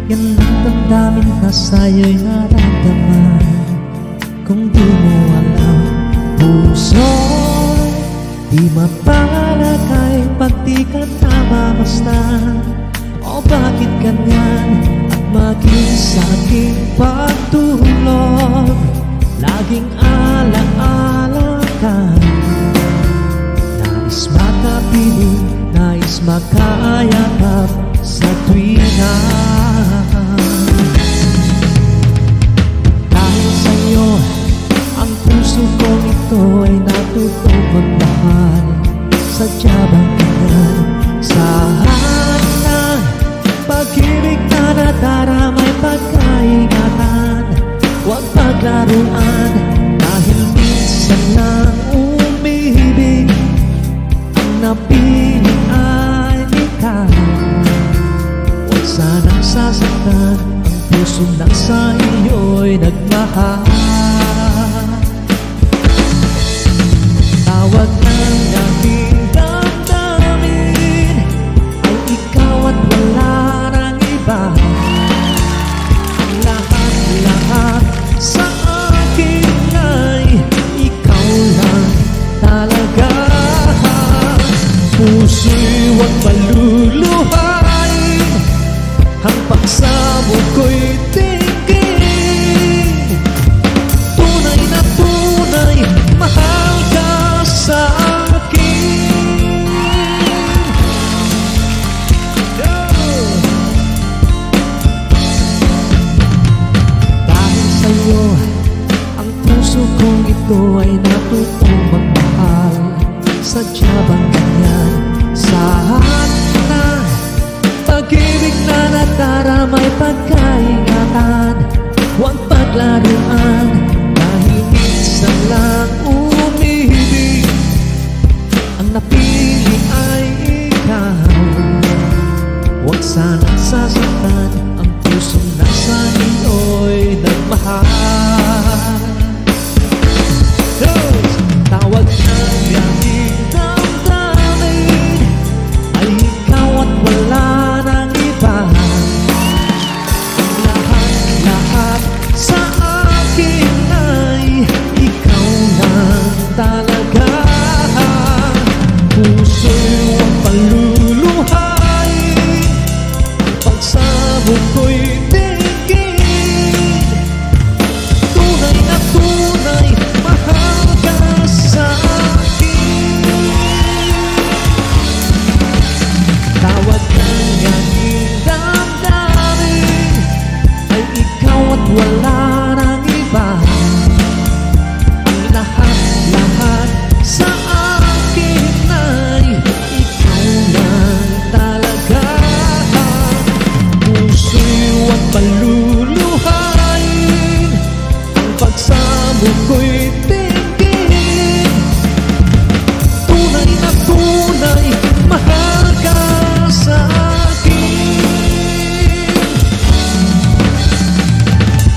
Yan ang damdamin na sa'yo'y naramdaman. Kung di mo alam, puso di mapalagay pag di ka namamasdan. O bakit ganyan at maging sa aking pagtulog laging alaala ka. Nais makapiling, nais makayakap sa tuwina. Dahil sa'yo, ang puso kong ito ay natutong magmahal. Sadya bang ganyan? Sa hanggang pag-ibig na nadaramay pagkaingatan. Huwag paglaruan dahil minsan lang umibig. Ang napili ay ikaw. Huwag sanang sasaktan ang puso na sa iyo'y nagmahal. Tawag ng aking damdamin ay ikaw at wala nang iba. Ang lahat-lahat sa akin ay ikaw lang talaga. Puso'y huwag maluluhain, ang pagsabog ko'y tingin. Tunay na tunay, mahal ka sa akin. Dahil sa'yo, ang puso kong ito ay natutong magmahal. Sadya bang ganyan? Sa na pag-ibig na nadaramay pagkaingatan. Huwag paglaruan dahil minsan lang umibig. Ang napili ay ikaw. Huwag sanang sasaktan ang pusong nasa iyo'y nagmahal. Tawag ng aming damdamin ay ikaw at wala nang iba. Ang lahat-lahat sa akin ay ikaw lang talaga. Puso'y huwag paluluhain, ang pagsabog ko'y tingin. Tunay na tunay, mahal ka sa akin. Tawag ng aking damdamin ay ikaw at wala nang iba. Ang lahat-lahat sa akin ay ikaw lang talaga. Puso'y huwag paluluhain, ang pagsabog ko'y tingin. Tunay na tunay, mahal ka sa akin.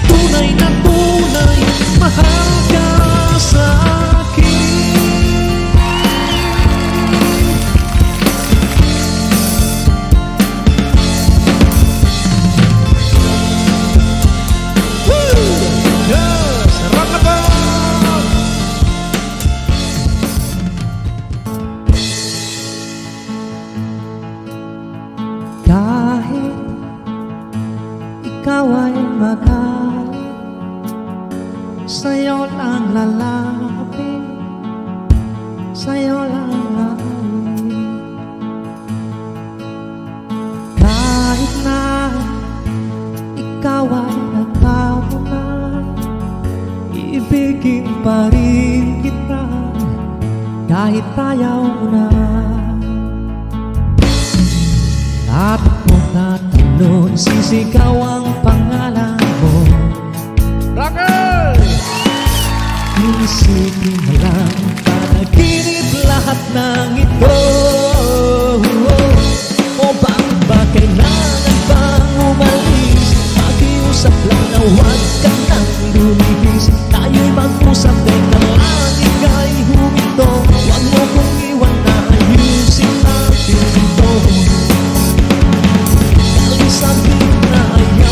Tunay na tunay, mahal ka sa akin. Woo! Yes! Rock na po! Kahit ikaw ay magalit, sa'yo lang lalapit, sa'yo lang lalapit. Kahit na ikaw ay nagkabuna, ibigin pa rin kita kahit ayaw mo na. Tatakbo na talon, sisigaw ang pangalan mo. Rocker! Inisipin mo lang, panaginip lahat ng ito. O bakit ba kailangan bang umalis? Pakiusap lang na huwag ka nang lumihis. Tayo'y mag-usap din na lang ika'y huminto. Huwag mo kong iwan na ayusin natin ito. Galing sa akin na ayaw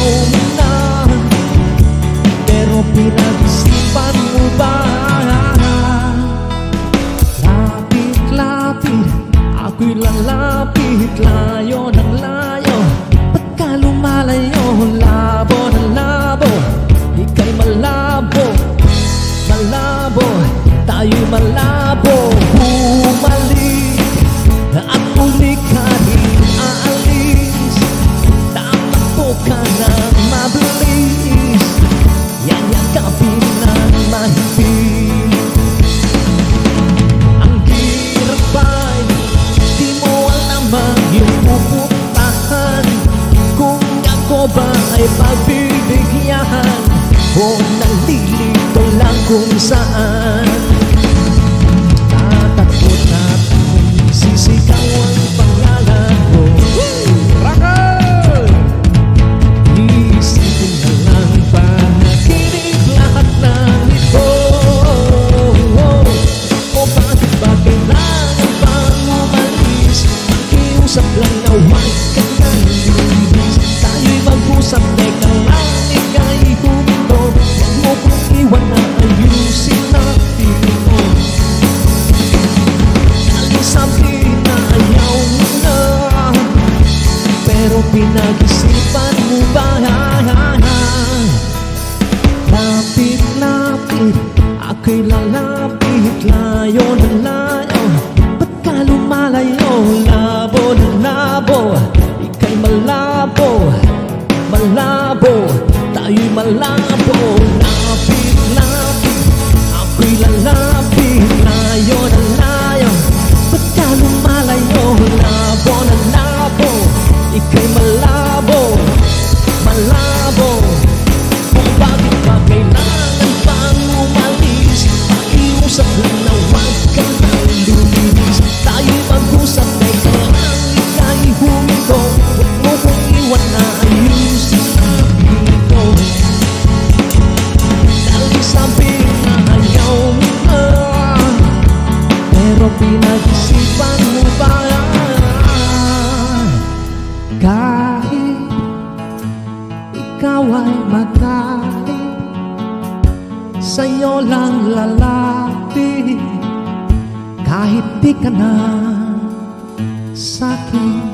kung saan. Tatakot at sisigaw ang pangalan mo. Iisipin na lang panaginip lahat ng ito. O bakit ba kailangan pang umalis? Pakiusap lang na huwag ka nang lumibis. Tayo'y mag-usap, teka lang, ika'y huminto. Huwag mo kong iwan na ayusin natin ito. Dahil sabi na ayaw mo na, pero pinag-isipan mo ba? Lapit-lapit, ako'y lalapit, layo na layo. Ba't ka lumalayo? Labo na labo, ika'y malabo. Malabo, tayo'y malabo. Lapit-lapit, ako'y lalapit, layo na layo. Ba't ka lumalayo? Labo na labo, ika'y malabo. Malabo, kung bakit ba kailangan pang umalis? Pakiusap lang na huwag ka nang lumibis. Tayo'y mag-usap, teka lang, ika'y huminto. Huwag mo kong iwan na ayusin natin ito. Dahil sabi na ayaw mo na, pero pinag-isipan mo ba? Kahit ikaw ay magalit, sa'yo lang lalapit. Kahit di ka na sa'kin.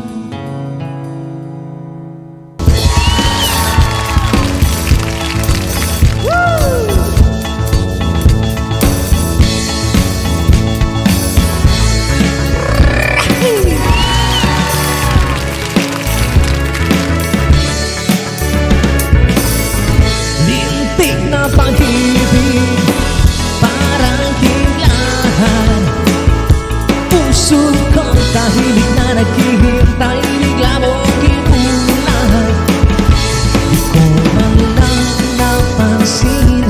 Lintik na pag-ibig, parang kinglahan. Puso ko'y tahimik na naghihintay, bigla mong kinulan. Di ko man lang napansin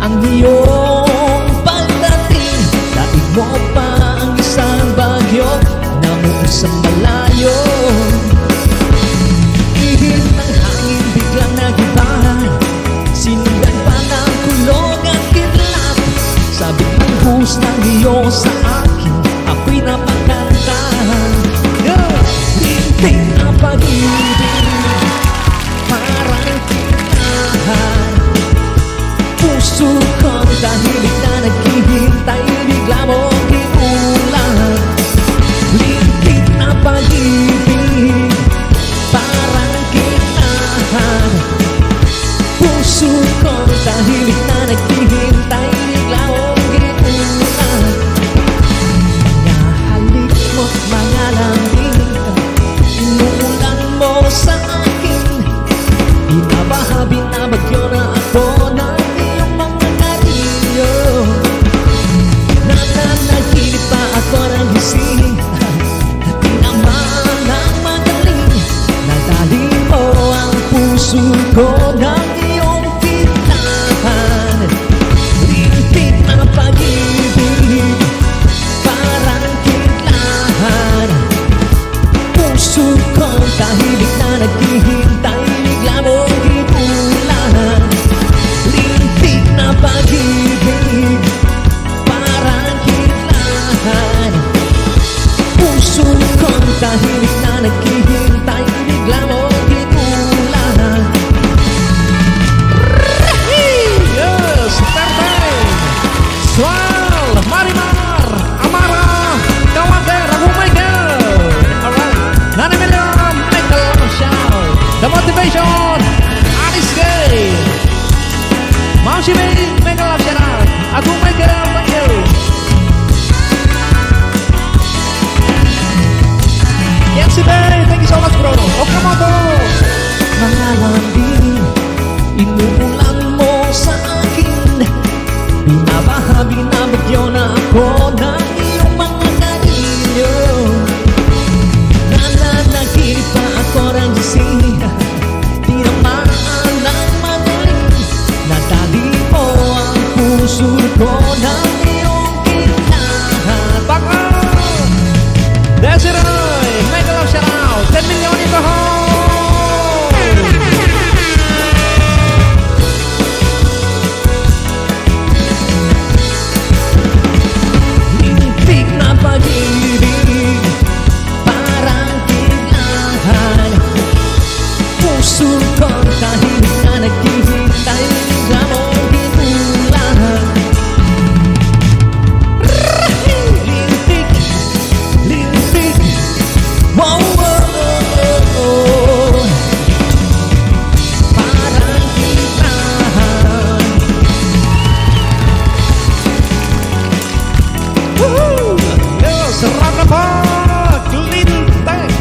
ang iyong pagdating. Daig mo pa ang isang bagyo na mula sa malayo. Ihip ng hangin biglang nagiba, sinundan pa ng kulog at kidlat. Sabi ng hus ng iyo sa akin, ako'y napakanta. Lintik na pag-ibig, parang kinahan. Puso ko'y tahimik na naghihintay, bigla mong kinulan. Lintik na pag-ibig, parang kinahan. Puso ko'y tahimik na naghihintay, bigla mong kinulan. Mga halik mo't mga lambing, inuulan mo sa akin. Binabaha, binabagyo na ako ng iyong mga karilyo. Nananaginip pa ako ng gising, tinamaan ng magaling. Nadali mo ang puso ko ng iyong kidlahan. Lintik na pag-ibig, parang kidlahan. Puso ko tahimik na naghihintay, bigla mong kinulan. Lintik na pag-ibig, parang kidlahan. Puso ko tahimik na naghihintay, bigla mong kinulan. Yes, perfect! Swal, Marimar, Amara, Kawander, Rumegel. Alright, Nana Million, Michael Shout, The Motivation, Alice Gay, Ma'am Shimei, Michael Shout, Aku Michael, thank you. Yancy Bay, thank you so much bro. Okamoto, mga lambing, inuulan mo sa akin. Binabaha, binabagyo na ako ng iyong mga karilyo. Nananaginip pa ako ng gising, tinamaan ng magaling. Nadali mo ang puso ko ng iyong kinahan. Baka Desiree, make a love shout out 10 million in the hole. Lintik na pag-ibig, parang tiglahan. Puso ko'y tahimik na naghihintay sa mong hinulahan. Lintik, lintik, wow, parang tiglahan. Yes, Ragapak, lintik.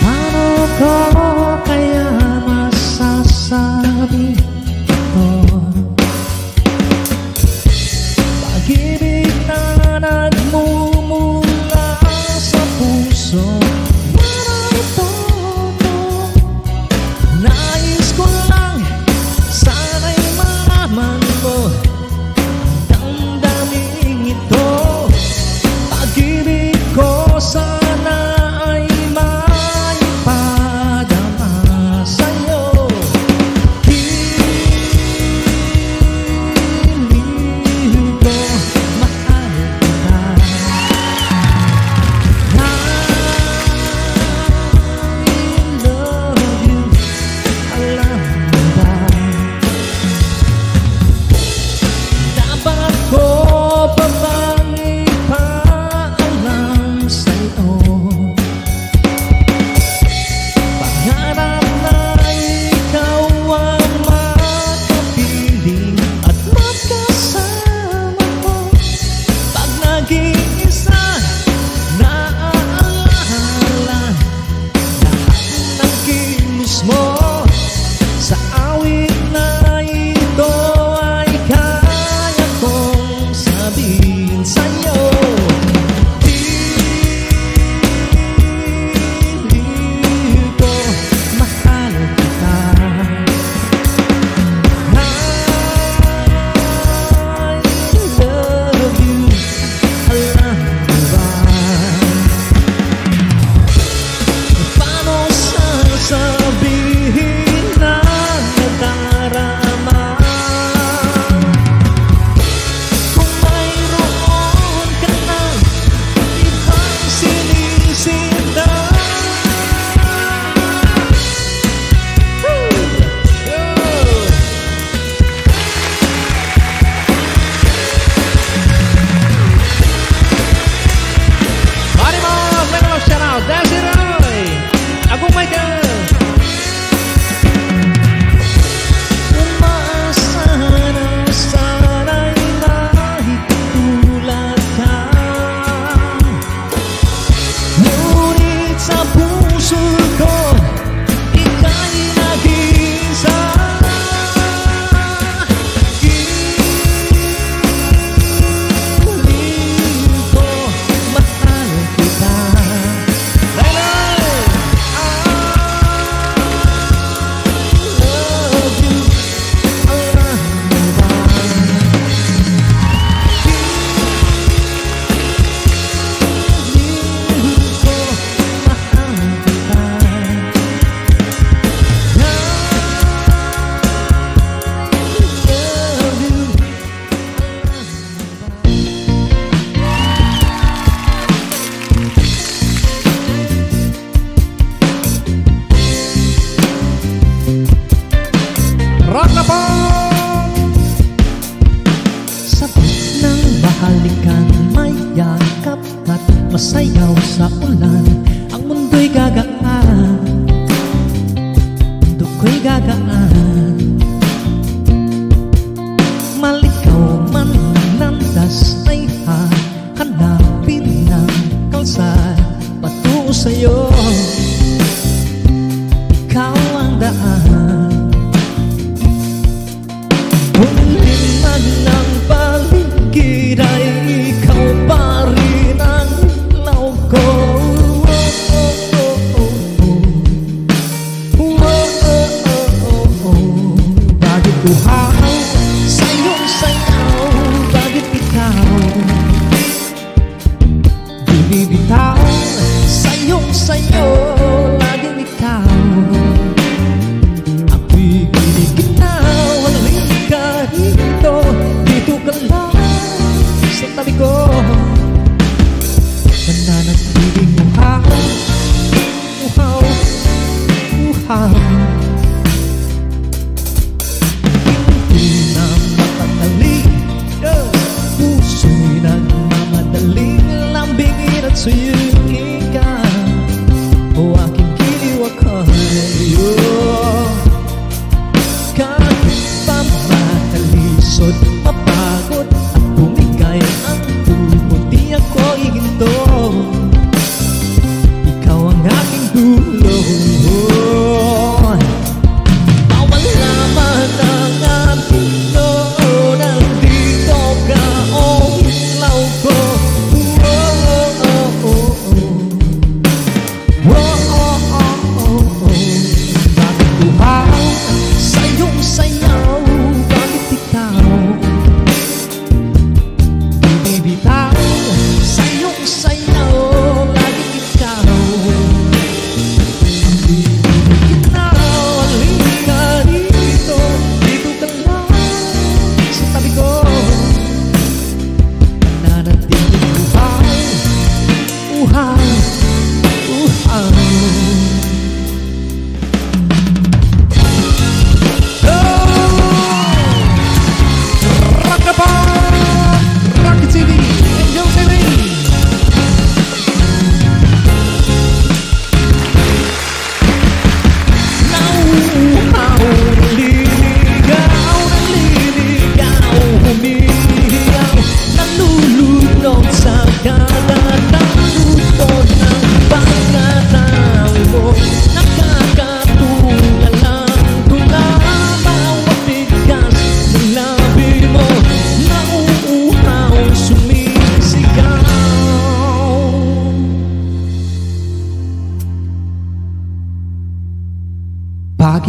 Paano ko kaya masasabi ito? Pag-ibig na nagmumula sa puso, marami todo. Nais ko lang sana'y malaman mo ang damdaming ito. Pag-ibig ko sana ay maipadama sa'yo. Hiling ko, mahal kita. I love you, alam mo ba? Dapat ko pa bang ipaalam sa'yo? Pangarap na ikaw ang makapiling at magkasama ko. Pag nag-iisa, naaalala lahat ng kilos mo. Sa awit na ito ay kaya kong sabihin sa'yo. Piling ko, mahal kita. I love you, alam mo ba? Paano sasabihin na nadarama kung mayroon ka ng ibang sinisinda? Marimos, make a love shout out Desiree, Agong Michael. Umaasa na sana'y makitulad ka, ngunit sa puso ko ika'y nag-iisa. Piling ko, mahal kita. Love you, alam mo ba? Piling ko, mahal kita. Love you, Ragapak. sabot ng bahalikan, may yakap at masayaw sa ulan. Ang mundo'y gagaan, mundo ko'y gagaan. Malikaw man ng landas ay hahanapin ng kalsada patungo sa'yo. Ikaw ang daan. Kung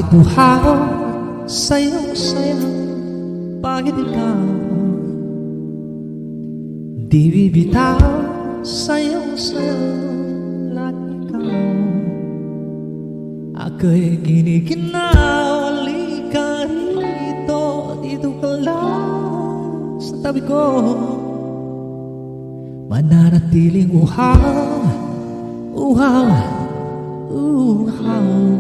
Bakit buhaw sa'yong saya? Bakit ikaw di bibitaw sa'yong saya? Lagi ikaw ako'y giniginaw. Halika rito, dito ka lang sa tabi ko. Mananatiling uhaw, uhaw, uhaw.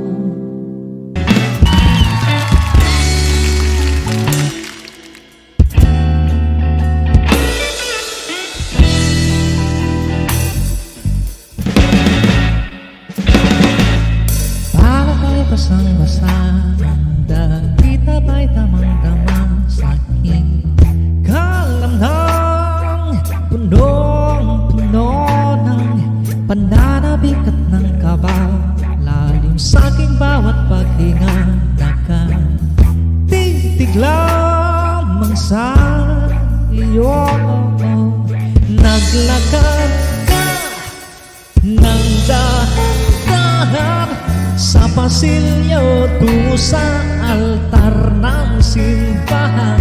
Basang-basa ang kita ba'y damang-dama sa'king kalamnang punong-puno ng pananabik at ng kaba. Lalim sa'king bawat paghinga, nakatitig lamang sa iyo. Naglakad ka ng dahan-dahan sa pasilyo tungo sa altar ng simbahan.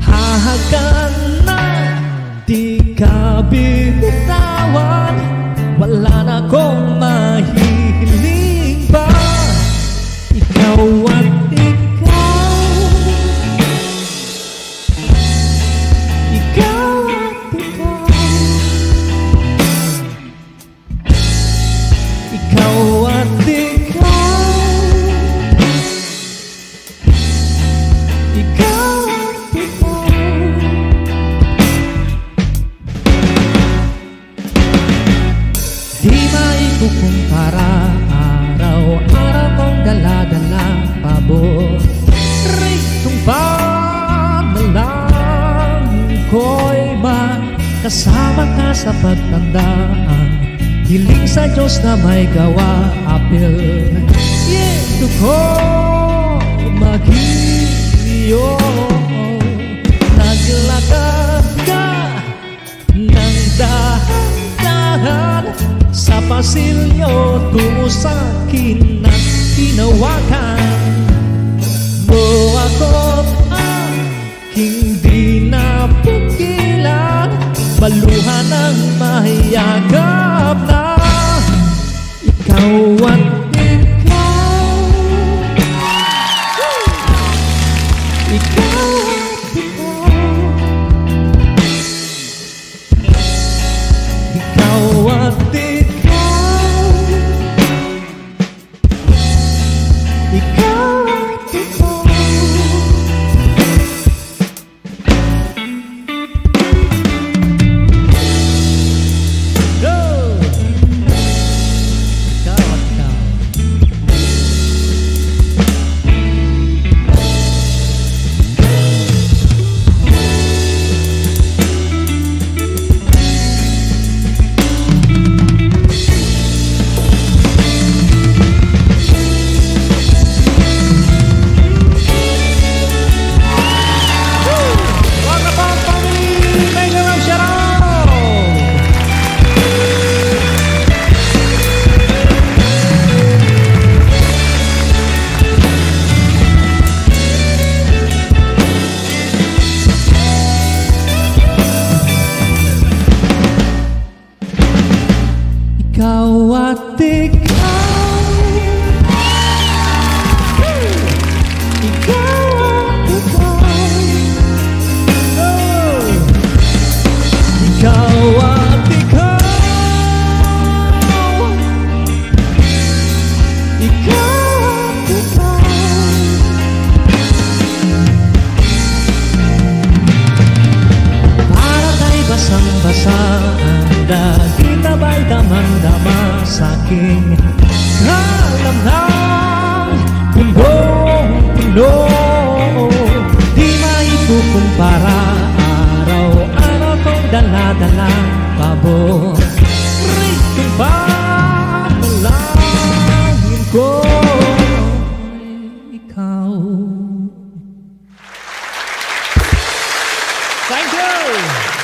Hahagan na di ka binitawan, wala na akong mahihiling pa. Ikaw at ikaw, ikaw at ikaw, ikaw at ikaw. Kukumpara araw-araw kong dala-dala paboritong panalangin ko'y makasama ka sa pagtandaan. Hiling sa Diyos na may gawa, apil yento ko mag-iyo. Naglakad ka ng dahan-dahan sa pasilyo tungo sa'kin at tinawagan mo ako't aking di napigilan. Baluhan ang mahiyagap na ikaw at ikaw, ikaw at ikaw, ikaw at ikaw. Ikaw at ikaw, ikaw at ikaw, ikaw at ikaw, ikaw at ikaw. Para kay basang-basa ang daging ba'y damang-dama sa'king kalamnang punong-puno. Di maikukumpara, araw-araw kong dala-dala paboritong panalangin ko, ikaw. Thank you!